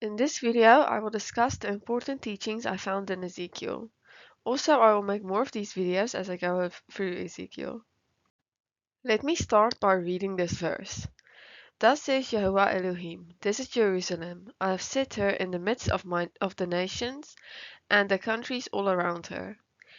In this video, I will discuss the important teachings I found in Ezekiel. Also, I will make more of these videos as I go through Ezekiel. Let me start by reading this verse. Thus says Jehovah Elohim, this is Jerusalem. I have set her in the midst of the nations and the countries all around her.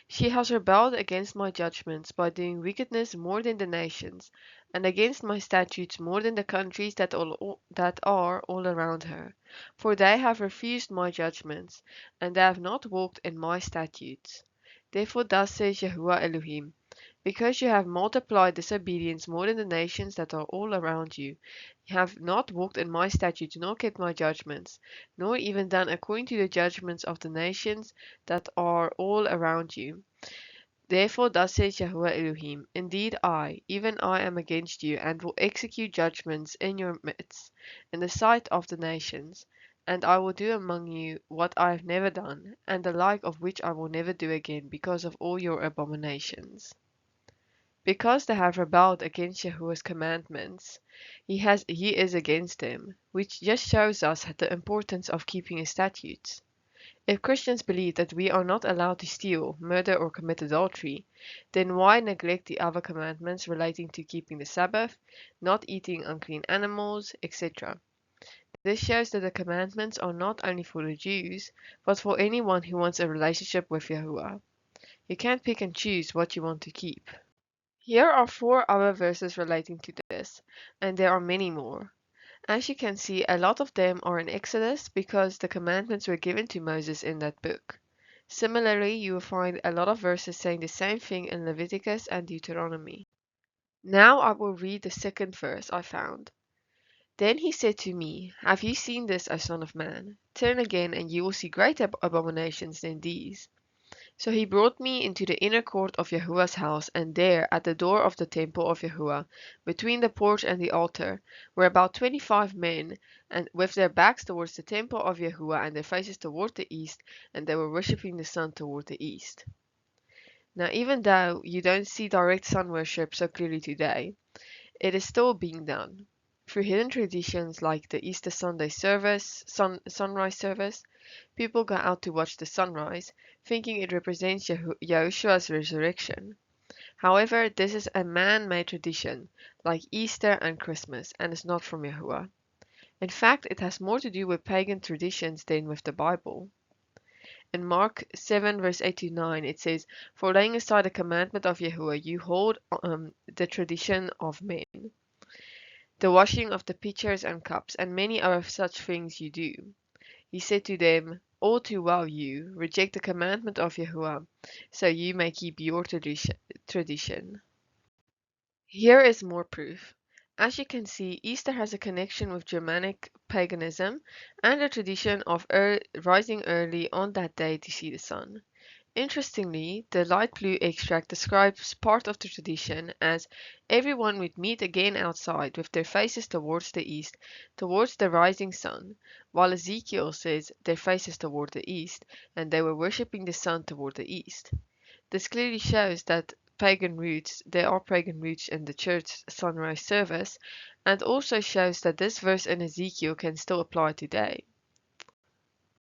She has rebelled against my judgments by doing wickedness more than the nations, and against my statutes more than the countries that are all around her. For they have refused my judgments, and they have not walked in my statutes. Therefore thus says Jehovah Elohim, because you have multiplied disobedience more than the nations that are all around you, you have not walked in my statutes, nor kept my judgments, nor even done according to the judgments of the nations that are all around you. Therefore thus says Jehovah Elohim, indeed I, even I am against you, and will execute judgments in your midst, in the sight of the nations. And I will do among you what I have never done, and the like of which I will never do again, because of all your abominations. Because they have rebelled against Yahuwah's commandments, he is against them, which just shows us the importance of keeping his statutes. If Christians believe that we are not allowed to steal, murder, or commit adultery, then why neglect the other commandments relating to keeping the Sabbath, not eating unclean animals, etc.? This shows that the commandments are not only for the Jews, but for anyone who wants a relationship with Yahuwah. You can't pick and choose what you want to keep. Here are 4 other verses relating to this, and there are many more. As you can see, a lot of them are in Exodus because the commandments were given to Moses in that book. Similarly, you will find a lot of verses saying the same thing in Leviticus and Deuteronomy. Now I will read the second verse I found. Then he said to me, have you seen this, O son of man? Turn again, and you will see greater abominations than these. So he brought me into the inner court of Yahuwah's house, and there, at the door of the temple of Yahuwah, between the porch and the altar, were about 25 men, and with their backs towards the temple of Yahuwah and their faces toward the east, and they were worshipping the sun toward the east. Now, even though you don't see direct sun worship so clearly today, it is still being done. Through hidden traditions like the Easter Sunday service, sunrise service, people go out to watch the sunrise, thinking it represents Yahushua's resurrection. However, this is a man-made tradition, like Easter and Christmas, and is not from Yahuwah. In fact, it has more to do with pagan traditions than with the Bible. In Mark 7 verse 8 to 9, it says, for laying aside the commandment of Yahuwah, you hold the tradition of men, the washing of the pitchers and cups, and many other such things you do. He said to them, all too well you reject the commandment of Yahuwah, so you may keep your tradition. Here is more proof. As you can see, Easter has a connection with Germanic paganism and a tradition of rising early on that day to see the sun. Interestingly, the light blue extract describes part of the tradition as everyone would meet again outside with their faces towards the east, towards the rising sun, while Ezekiel says their faces toward the east, and they were worshipping the sun toward the east. This clearly shows that there are pagan roots in the church sunrise service, and also shows that this verse in Ezekiel can still apply today.